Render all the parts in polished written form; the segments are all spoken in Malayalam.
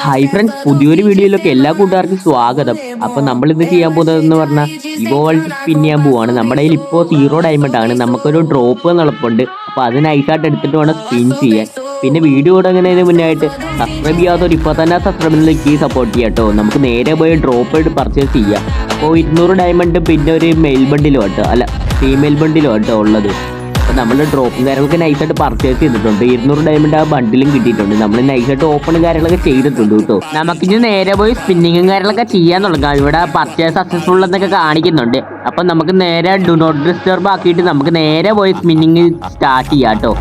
ഹായ് ഫ്രണ്ട്സ്, പുതിയൊരു വീഡിയോയിലൊക്കെ എല്ലാ കൂട്ടുകാർക്കും സ്വാഗതം. അപ്പോൾ നമ്മൾ ഇന്ന് ചെയ്യാൻ പോകുന്നതെന്ന് പറഞ്ഞാൽ ഇവോൾട്ട് സ്പിൻ ചെയ്യാൻ പോവാണ്. നമ്മുടെ കയ്യിൽ ഇപ്പോൾ 0 ഡയമണ്ട് ആണ്. നമുക്കൊരു ഡ്രോപ്പ് എളുപ്പമുണ്ട്. അപ്പോൾ അത് നൈസായിട്ട് എടുത്തിട്ട് വേണം സ്പിൻ ചെയ്യാൻ. പിന്നെ വീഡിയോ തുടങ്ങുന്നതിന് മുന്നായിട്ട് സബ്സ്ക്രൈബ് ചെയ്യാത്തവർ ഇപ്പോൾ തന്നെ സബ്സ്ക്രൈബിലേക്ക് സപ്പോർട്ട് ചെയ്യാം കേട്ടോ. നമുക്ക് നേരെ പോയി ഡ്രോപ്പ് എടുത്ത് പർച്ചേസ് ചെയ്യാം. അപ്പോൾ 200 ഡയമണ്ട് പിന്നെ ഒരു മെയിൽ ബണ്ടിലും കേട്ടോ, അല്ല ഫീമെയിൽ ബണ്ടിലും കേട്ടോ ഉള്ളത്. അപ്പോൾ നമ്മൾ ഡ്രോപ്പും കാര്യങ്ങളൊക്കെ നൈസായിട്ട് പർച്ചേസ് ചെയ്തിട്ടുണ്ട്. 200 ഡയമണ്ട് ആ ബണ്ടിലും കിട്ടിയിട്ടുണ്ട്. നമ്മൾ നൈസായിട്ട് ഓപ്പണും കാര്യങ്ങളൊക്കെ ചെയ്തിട്ടുണ്ട് കേട്ടോ. നമുക്കിനി നേരെ പോയി സ്പിന്നിങ്ങും കാര്യങ്ങളൊക്കെ ചെയ്യാൻ തുടങ്ങാം. ഇവിടെ പർച്ചേസ് സക്സസ്ഫുൾ എന്നൊക്കെ കാണിക്കുന്നുണ്ട്. അപ്പം നമുക്ക് നേരെ ഡു നോട്ട് ഡിസ്റ്റർബ് ആക്കിയിട്ട് നമുക്ക് നേരെ പോയി സ്പിന്നിങ് സ്റ്റാർട്ട് ചെയ്യാം കേട്ടോ.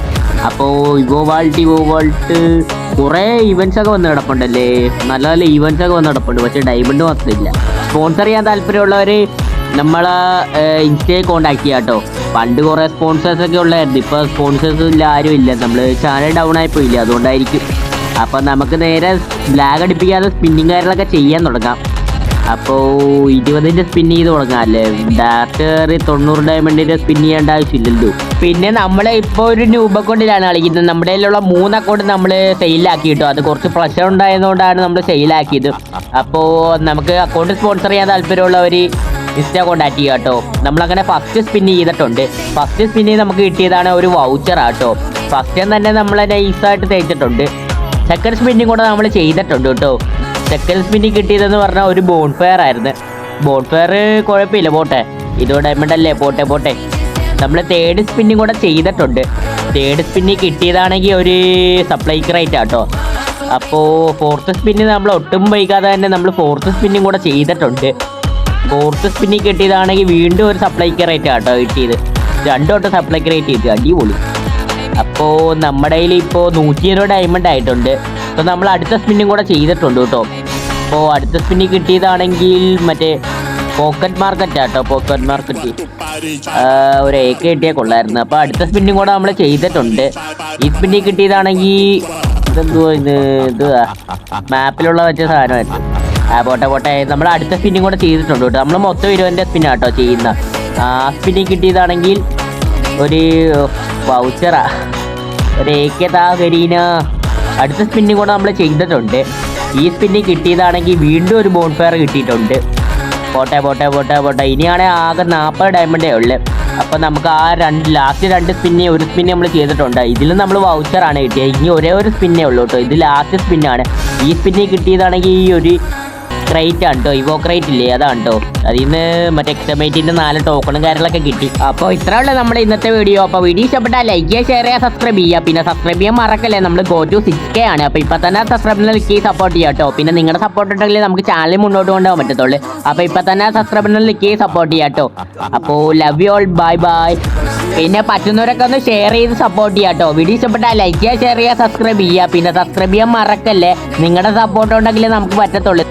അപ്പോൾ ഇവോവാൾട്ട് കുറേ ഇവൻറ്റ്സ് ഒക്കെ വന്ന് കിടപ്പുണ്ടല്ലേ, നല്ല നല്ല ഇവൻറ്റ്സ് ഒക്കെ വന്ന് കിടപ്പുണ്ട്. പക്ഷേ ഡയമണ്ട് മാത്രമില്ല. സ്പോൺസർ ചെയ്യാൻ താല്പര്യമുള്ളവർ നമ്മളെ ഇൻസ്റ്റയെ കോൺടാക്ട് ചെയ്യാം കേട്ടോ. പണ്ട് കുറേ സ്പോൺസേഴ്സൊക്കെ ഉള്ളായിരുന്നു. ഇപ്പോൾ സ്പോൺസേഴ്സ് ഇല്ല, ആരും ഇല്ല. നമ്മൾ ചാനൽ ഡൗൺ ആയിപ്പോയില്ല, അതുകൊണ്ടായിരിക്കും. അപ്പം നമുക്ക് നേരെ ബ്ലാഗ് അടിപ്പിക്കാതെ സ്പിന്നിങ് കാര്യങ്ങളൊക്കെ ചെയ്യാൻ തുടങ്ങാം. അപ്പോൾ 20ൻ്റെ സ്പിൻ ചെയ്ത് തുടങ്ങാം അല്ലേ. ഡയറക്റ്റ് 90 ഡയമണ്ടിൻ്റെ സ്പിൻ ചെയ്യേണ്ട ആവശ്യമില്ലല്ലോ. പിന്നെ നമ്മൾ ഇപ്പോൾ ഒരു ന്യൂബ് അക്കൗണ്ടിലാണ് കളിക്കുന്നത്. നമ്മുടെ കയ്യിലുള്ള 3 അക്കൗണ്ട് നമ്മൾ സെയിലാക്കി കിട്ടും. അത് കുറച്ച് പ്രഷർ ഉണ്ടായതുകൊണ്ടാണ് നമ്മൾ സെയിലാക്കിയത്. അപ്പോൾ നമുക്ക് അക്കൗണ്ട് സ്പോൺസർ ചെയ്യാൻ താല്പര്യമുള്ളവർ ഇൻസ്റ്റ കോൺടാക്ട് ചെയ്യുക കേട്ടോ. നമ്മളങ്ങനെ ഫസ്റ്റ് സ്പിൻ ചെയ്തിട്ടുണ്ട്. ഫസ്റ്റ് സ്പിൻ ചെയ്ത് നമുക്ക് കിട്ടിയതാണ് ഒരു വൗച്ചർ ആട്ടോ. ഫസ്റ്റ് തന്നെ നമ്മൾ നൈസായിട്ട് തേച്ചിട്ടുണ്ട്. സെക്കൻഡ് സ്പിന്നിങ് കൂടെ നമ്മൾ ചെയ്തിട്ടുണ്ട് കേട്ടോ. സെക്കൻഡ് സ്പിന്നിങ് കിട്ടിയതെന്ന് പറഞ്ഞാൽ ഒരു ബോൺഫയർ ആയിരുന്നു. ബോൺഫയർ കുഴപ്പമില്ല, പോട്ടെ. ഇത് ഡയമണ്ട് അല്ലേ, പോട്ടെ. നമ്മൾ തേർഡ് സ്പിന്നിങ് കൂടെ ചെയ്തിട്ടുണ്ട്. തേർഡ് സ്പിന്നിങ് കിട്ടിയതാണെങ്കിൽ ഒരു സപ്ലൈ റേറ്റ് ആട്ടോ. അപ്പോൾ ഫോർത്ത് സ്പിന്നിങ് നമ്മൾ ഒട്ടും വൈകാതെ തന്നെ നമ്മൾ ഫോർത്ത് സ്പിന്നിങ് കൂടെ ചെയ്തിട്ടുണ്ട്. ഫോർത്ത് സ്പിന്നിങ് കിട്ടിയതാണെങ്കിൽ വീണ്ടും ഒരു സപ്ലൈക്ക് റേറ്റ് ആട്ടോ കിട്ടിയത്. 2 വട്ടം സപ്ലൈക്ക് റേറ്റ് കിട്ടി, അടിപൊളി. അപ്പോൾ നമ്മുടെ കയ്യിൽ ഇപ്പോൾ 120 ഡയമണ്ട് ആയിട്ടുണ്ട്. അപ്പോൾ നമ്മൾ അടുത്ത സ്പിന്നിങ് കൂടെ ചെയ്തിട്ടുണ്ട് കേട്ടോ. അപ്പോൾ അടുത്ത സ്പിന്നിങ് കിട്ടിയതാണെങ്കിൽ മറ്റേ പോക്കറ്റ് മാർക്കറ്റ് ആട്ടോ. പോക്കറ്റ് മാർക്കറ്റ് ഒരു AK കിട്ടിയാൽ കൊള്ളായിരുന്നു. അപ്പോൾ അടുത്ത സ്പിന്നിങ് കൂടെ നമ്മൾ ചെയ്തിട്ടുണ്ട്. ഈ സ്പിന്നിങ് കിട്ടിയതാണെങ്കിൽ ഇതെന്തുവാ ഇത് മാപ്പിലുള്ള വെച്ച സാധനമായിരുന്നു. പോട്ടെ. നമ്മൾ അടുത്ത സ്പിന്നിങ് കൂടെ ചെയ്തിട്ടുണ്ട് കേട്ടോ. നമ്മൾ മൊത്തം 20ൻ്റെ സ്പിന്നാട്ടോ ചെയ്യുന്ന. ആ സ്പിന്നിങ് കിട്ടിയതാണെങ്കിൽ ഒരു വൗച്ചറാ, ഒരു AK കരീന. അടുത്ത സ്പിന്നിങ് കൂടെ നമ്മൾ ചെയ്തിട്ടുണ്ട്. ഈ സ്പിന്നിങ് കിട്ടിയതാണെങ്കിൽ വീണ്ടും ഒരു ബോൺഫയർ കിട്ടിയിട്ടുണ്ട്. പോട്ടെ. ഇനിയാണെങ്കിൽ ആകെ 40 ഡയമണ്ടേ ഉള്ളു. അപ്പോൾ നമുക്ക് ആ ലാസ്റ്റ് 2 സ്പിന്നെ ഒരു സ്പിന്നെ നമ്മൾ ചെയ്തിട്ടുണ്ട്. ഇതിൽ നമ്മൾ വൗച്ചറാണ് കിട്ടിയത്. ഇനി ഒരേ ഒരു സ്പിന്നേ ഉള്ളൂ കേട്ടോ. ഇത് ലാസ്റ്റ് സ്പിന്നാണ്. ഈ സ്പിന്നെ കിട്ടിയതാണെങ്കിൽ ഈ ഒരു ക്രൈറ്റ് ആണ് കേട്ടോ. ഇവോ ക്രൈറ്റ് ഇല്ലേ, അതാണ് കേട്ടോ. അതിൽ നിന്ന് മറ്റേ എക്സമേറ്റിൻ്റെ 4 ടോക്കണും കാര്യങ്ങളൊക്കെ കിട്ടി. അപ്പോൾ ഇത്ര ഉള്ളൂ നമ്മുടെ ഇന്നത്തെ വീഡിയോ. അപ്പോൾ വീഡിയോ ഇഷ്ടപ്പെട്ടാൽ ലൈക്ക് ചെയ്യുക, ഷെയർ ചെയ്യുക, സബ്സ്ക്രൈബ് ചെയ്യുക. പിന്നെ സബ്സ്ക്രൈബ് ചെയ്യാൻ മറക്കല്ലേ, നമ്മൾ go to 6K ആണ്. അപ്പോൾ ഇപ്പോൾ തന്നെ സബ്സ്ക്രൈബിനെ ക്ലിക്ക് സപ്പോർട്ട് ചെയ്യുക കേട്ടോ. പിന്നെ നിങ്ങളുടെ സപ്പോർട്ട് ഉണ്ടെങ്കിൽ നമുക്ക് ചാനൽ മുന്നോട്ട് കൊണ്ടുപോകാൻ പറ്റത്തുള്ളൂ. അപ്പോൾ ഇപ്പോൾ തന്നെ സബ്സ്ക്രൈബിനെ ക്ലിക്ക് സപ്പോർട്ട് ചെയ്യുക കേട്ടോ. അപ്പോൾ ലവ് യു ഓൾ, ബൈ. പിന്നെ പറ്റുന്നവരൊക്കെ ഒന്ന് ഷെയർ ചെയ്ത് സപ്പോർട്ട് ചെയ്യുക കേട്ടോ. വീഡിയോ ഇഷ്ടപ്പെട്ടാൽ ലൈക്ക് ചെയ്യുക, ഷെയർ ചെയ്യുക, സബ്സ്ക്രൈബ് ചെയ്യുക. പിന്നെ സബ്സ്ക്രൈബ് ചെയ്യാൻ മറക്കല്ലേ, നിങ്ങളുടെ സപ്പോർട്ട് ഉണ്ടെങ്കിൽ നമുക്ക് പറ്റത്തുള്ളൂ.